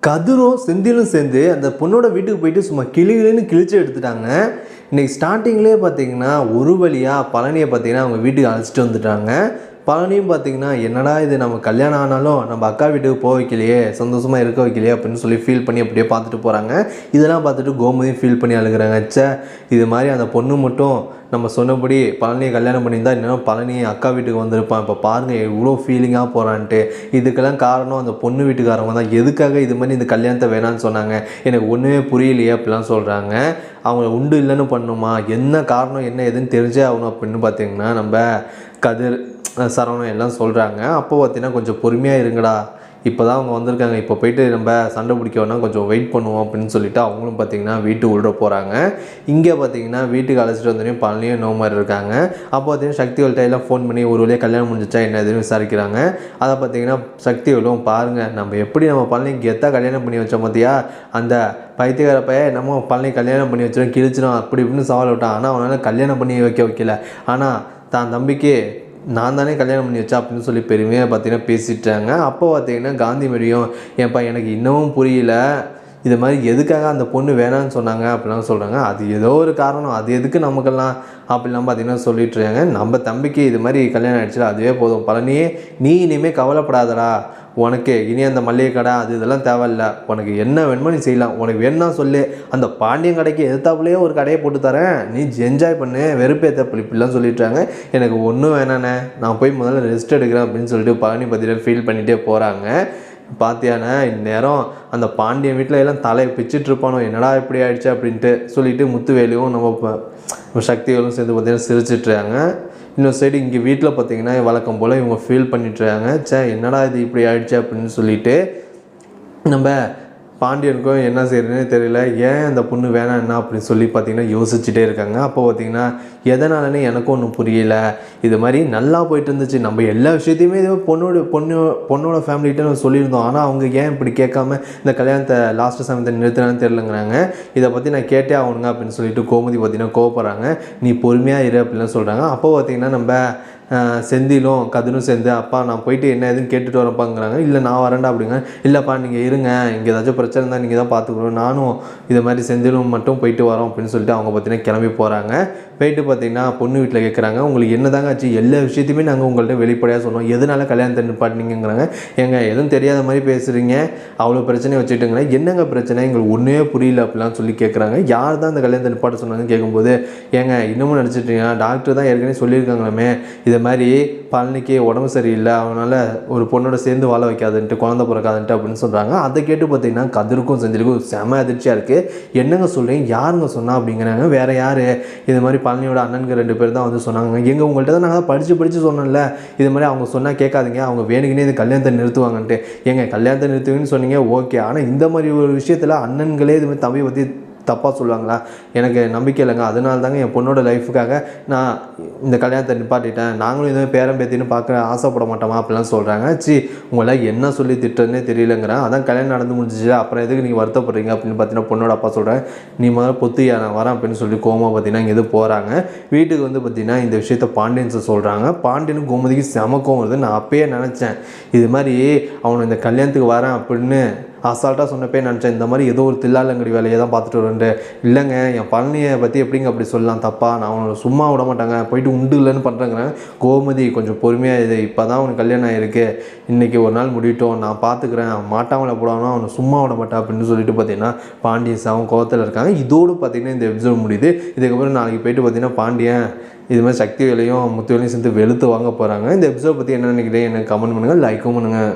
கதிரும் செந்திலும் சேர்ந்து அந்த பொண்ணோட வீட்டுக்கு போயிட்டு சும்மா கிளின்னு கிழிச்சு எடுத்துட்டாங்க. இன்றைக்கி ஸ்டார்டிங்லேயே பார்த்தீங்கன்னா ஒரு வழியாக பழனியை பார்த்தீங்கன்னா அவங்க வீட்டுக்கு அழைச்சிட்டு வந்துட்டாங்க. பழனியும் பார்த்தீங்கன்னா என்னடா இது நம்ம கல்யாணம் ஆனாலும் நம்ம அக்கா வீட்டுக்கு போக வைக்கலையே, சந்தோஷமாக இருக்க வைக்கலையே அப்படின்னு சொல்லி ஃபீல் பண்ணி அப்படியே பார்த்துட்டு போகிறாங்க. இதெல்லாம் பார்த்துட்டு கோமதியும் ஃபீல் பண்ணி அழுகிறாங்க. இது மாதிரி அந்த பொண்ணு மட்டும் நம்ம சொன்னபடி பழனியை கல்யாணம் பண்ணியிருந்தால் இன்னும் பழனி அக்கா வீட்டுக்கு வந்திருப்பான். இப்போ பாருங்கள் எவ்வளோ ஃபீலிங்காக போகிறான்ட்டு. இதுக்கெல்லாம் காரணம் அந்த பொண்ணு வீட்டுக்காரவங்க தான். எதுக்காக இது மாதிரி இந்த கல்யாணத்தை வேணான்னு சொன்னாங்க, எனக்கு ஒன்றுமே புரியலையே அப்படிலாம் சொல்கிறாங்க. அவங்க உண்டு இல்லைன்னு பண்ணுமா, என்ன காரணம் என்ன எதுன்னு தெரிஞ்சே ஆகணும் அப்படின்னு பார்த்தீங்கன்னா நம்ம கதிர் சரவணன் எல்லாம் சொல்கிறாங்க. அப்போ பார்த்தீங்கன்னா கொஞ்சம் பொறுமையாக இருங்கடா, இப்போ தான் அவங்க வந்திருக்காங்க, இப்போ போயிட்டு நம்ம சண்டை பிடிக்க வேணால் கொஞ்சம் வெயிட் பண்ணுவோம் அப்படின்னு சொல்லிட்டு அவங்களும் பார்த்திங்கன்னா வீட்டுக்கு உள்ள போகிறாங்க. இங்கே பார்த்திங்கன்னா வீட்டுக்கு அழைச்சிட்டு வந்தோடனே பழனியும் நோ மாதிரி இருக்காங்க. அப்போ பார்த்திங்கன்னா சக்திவல்கிட்ட எல்லாம் ஃபோன் பண்ணி ஒரு வழியாக கல்யாணம் முடிஞ்சிச்சா என்ன எதுன்னு விசாரிக்கிறாங்க. அதை பார்த்திங்கன்னா சக்திவலும் பாருங்கள் நம்ம எப்படி நம்ம பழனிக்கு கெத்தாக கல்யாணம் பண்ணி வச்சோம் பார்த்தியா, அந்த பைத்தியக்கார பையன் என்னமோ பழனி கல்யாணம் பண்ணி வச்சிடும் கிழிச்சிடும் அப்படி இப்படின்னு சவால் விட்டான். ஆனால் அவனால் கல்யாணம் பண்ணி வைக்கல, ஆனால் தான் தம்பிக்கு நான் தானே கல்யாணம் பண்ணி வச்சா அப்படின்னு சொல்லி பெருமையாக பார்த்தீங்கன்னா பேசிட்டாங்க. அப்போ பார்த்தீங்கன்னா காந்தி மரியும் ஏன்ப்பா எனக்கு இன்னமும் புரியல, இது மாதிரி எதுக்காக அந்த பொண்ணு வேணான்னு சொன்னாங்க அப்படிலாம் சொல்கிறாங்க. அது ஏதோ ஒரு காரணம், அது எதுக்கு நமக்கெல்லாம் அப்படிலாம் பார்த்தீங்கன்னா சொல்லிட்டுருக்காங்க. நம்ம தம்பிக்கு இது மாதிரி கல்யாணம் ஆகிடுச்சு அதுவே போதும், பழனியே நீ இனிமேல் கவலைப்படாதடா, உனக்கு இனி அந்த மளிகை கடை அது இதெல்லாம் தேவையில்ல, உனக்கு என்ன வேணுமோ நீ செய்யலாம், உனக்கு வேணும்னா சொல்லு, அந்த பாண்டியன் கடைக்கு எதிர்த்தாப்புலேயே ஒரு கடையை போட்டு தரேன், நீ என்ஜாய் பண்ணு, வெறுப்பேற்ற இப்படிலாம் சொல்லிட்டுறாங்க. எனக்கு ஒன்றும் வேணாண்ணே, நான் போய் முதல்ல ரெஸ்ட் எடுக்கிறேன் அப்படின்னு சொல்லிட்டு பழனி பார்த்தீங்கன்னா ஃபீல் பண்ணிகிட்டே போகிறாங்க. பார்த்தியானே இந்நேரம் அந்த பாண்டியன் வீட்டில் எல்லாம் தலையை பிச்சுட்ருப்பானோ, என்னடா இப்படி ஆயிடுச்சு அப்படின்ட்டு சொல்லிட்டு முத்துவேலையும் நம்ம சக்திகளும் சேர்ந்து பார்த்திங்கன்னா சிரிச்சிட்றாங்க. இன்னொரு சைடு இங்கே வீட்டில் பார்த்திங்கன்னா வழக்கம் போல் இவங்க ஃபீல் பண்ணிட்டுருக்காங்க. என்னடா இது இப்படி ஆயிடுச்சு அப்படின்னு சொல்லிட்டு நம்ம பாண்டியனுக்கும் என்ன செய்யறதுன்னு தெரியல, ஏன் அந்த பொண்ணு வேணாம் என்ன அப்படின்னு சொல்லி பார்த்திங்கன்னா யோசிச்சுட்டே இருக்காங்க. அப்போ பார்த்திங்கன்னா எதனாலன்னு எனக்கும் ஒன்றும் புரியல, இது மாதிரி நல்லா போயிட்டு இருந்துச்சு, நம்ம எல்லா விஷயத்தையுமே இது பொண்ணோட ஃபேமிலிகிட்ட நம்ம சொல்லியிருந்தோம், ஆனால் அவங்க ஏன் இப்படி கேட்காம இந்த கல்யாணத்தை லாஸ்ட்டு சமயத்தை நிறுத்தினான்னு தெரிலங்கிறாங்க. இதை பற்றி நான் கேட்டே ஆகணுங்க அப்படின்னு சொல்லிட்டு கோமதி பார்த்திங்கன்னா கோவப்படுறாங்க. நீ பொறுமையாக இரு அப்படின்லாம் சொல்கிறாங்க. அப்போ பார்த்திங்கன்னா நம்ம செந்திலும் கதிரும் சேர்ந்து அப்பா நான் போயிட்டு என்ன எதுன்னு கேட்டுட்டு வரப்பாங்கிறாங்க. இல்லை நான் வரேன்டா அப்படிங்க. இல்லைப்பா நீங்கள் இருங்க, இங்கே ஏதாச்சும் பிரச்சனை இருந்தால் நீங்கள் தான் பார்த்துக்கணும், நானும் இது மாதிரி செந்திலும் மட்டும் போயிட்டு வரோம் அப்படின்னு சொல்லிட்டு அவங்க பார்த்தீங்கன்னா கிளம்பி போகிறாங்க. போயிட்டு பார்த்தீங்கன்னா பொண்ணு வீட்டில் கேட்குறாங்க, உங்களுக்கு என்ன தாங்க ஆச்சு, எல்லா விஷயத்தையுமே நாங்கள் உங்கள்கிட்ட வெளிப்படையாக சொன்னோம், எதனால கல்யாணத்தை நிப்பாட்டினீங்கிறாங்க. ஏங்க எதுவும் தெரியாத மாதிரி பேசுகிறீங்க, அவ்வளோ பிரச்சனையை வச்சுட்டுங்கிறேன், என்னங்க பிரச்சனை எங்களுக்கு ஒன்றுமே புரியல அப்படிலாம் சொல்லி கேட்குறாங்க. யார் தான் அந்த கல்யாணத்தை நிப்பாட்ட சொன்னாங்கன்னு கேட்கும்போது, ஏங்க இன்னமும் நினச்சிட்டீங்க, டாக்டர் தான் ஏற்கனவே சொல்லியிருக்காங்களாமே இதை மாதிரி பழனிக்கு உடம்பு சரியில்லை, அவனால் ஒரு பொண்ணோட சேர்ந்து வாழ வைக்காதுன்ட்டு, குழந்தை பிறக்காதுன்ட்டு அப்படின்னு சொல்கிறாங்க. அதை கேட்டு பார்த்தீங்கன்னா கதிருக்கும் செந்திலுக்கும் செம அதிர்ச்சியாக இருக்குது. என்னங்க சொல்கிறீங்க, யாருங்க சொன்னா அப்படிங்கிறாங்க. வேறு யார், இது மாதிரி பழனியோட அண்ணனுக்கு 2 பேர் தான் வந்து சொன்னாங்க. எங்கள் உங்கள்கிட்ட தான் நாங்கள் படித்து சொன்னோம்ல, இது மாதிரி அவங்க சொன்னால் கேட்காதீங்க, அவங்க வேணுக்குன்னே இது கல்யாணத்தை நிறுத்துவாங்கன்ட்டு. எங்க கல்யாணத்தை நிறுத்துவீங்கன்னு சொன்னீங்க ஓகே, ஆனால் இந்த மாதிரி ஒரு விஷயத்தில் அண்ணன்களே இது மாதிரி தம்பி பற்றி தப்பாக சொல்லுவாங்களா, எனக்கு நம்பிக்கை இல்லைங்க, அதனால தாங்க என் பொண்ணோட லைஃபுக்காக நான் இந்த கல்யாணத்தை நிப்பாட்டிட்டேன், நாங்களும் இதுமாதிரி பேரம் பேத்தின்னு பார்க்க ஆசைப்பட மாட்டோமா அப்படிலாம் சொல்கிறாங்க. உங்களை என்ன சொல்லி திட்டுறதுனே தெரியலங்கிறேன், அதான் கல்யாணம் நடந்து முடிஞ்சிச்சு, அப்புறம் எதுக்கு நீங்கள் வருத்தப்படுறீங்க அப்படின்னு பார்த்தீங்கன்னா பொண்ணோட அப்பா சொல்கிறேன், நீ முதல்ல பொத்துயா நான் வரேன் அப்படின்னு சொல்லி கோமா பார்த்தீங்கன்னா இங்கே போகிறாங்க. வீட்டுக்கு வந்து பார்த்திங்கன்னா இந்த விஷயத்த பாண்டியன்ஸை சொல்கிறாங்க. பாண்டியனும் கோமதிக்கு செம கோவம் வருது. நான் அப்பயே நினச்சேன் இது மாதிரி அவனை இந்த கல்யாணத்துக்கு வரேன் அப்படின்னு அசால்ட்டாக சொன்னப்பே நினச்சேன், இந்த மாதிரி ஏதோ ஒரு தில்லாலங்கடி வேலையை தான் பார்த்துட்டு வரேன்ட்டு. இல்லைங்க என் பழனியை பற்றி எப்படிங்க அப்படி சொல்லலாம், தப்பா, நான் அவனை சும்மா விட மாட்டாங்க, போயிட்டு உண்டு இல்லைன்னு பண்ணுறேங்கிறேன். கோமதி கொஞ்சம் பொறுமையாக இது, இப்போ தான் அவனுக்கு கல்யாணம் ஆகிருக்கு, இன்றைக்கி ஒரு நாள் முடிவிட்டோம், நான் பார்த்துக்கிறேன், மாட்டாமலை போடாமல் அவனை சும்மா விட மாட்டேன் அப்படின்னு சொல்லிட்டு பார்த்தீங்கன்னா பாண்டியன் அவன் கோவத்தில் இருக்காங்க. இதோடு பார்த்திங்கன்னா இந்த எபிசோட் முடியுது. இதுக்கப்புறம் நாளைக்கு போயிட்டு பார்த்திங்கன்னா பாண்டியன் இது மாதிரி சக்தி வேலையும் முத்து வேலையும் சேர்ந்து வெளுத்து வாங்க போகிறாங்க. இந்த எபிசோட் பற்றி என்ன நினைக்கிறேன் எனக்கு கமெண்ட் பண்ணுங்கள், லைக்கும் பண்ணுங்கள்.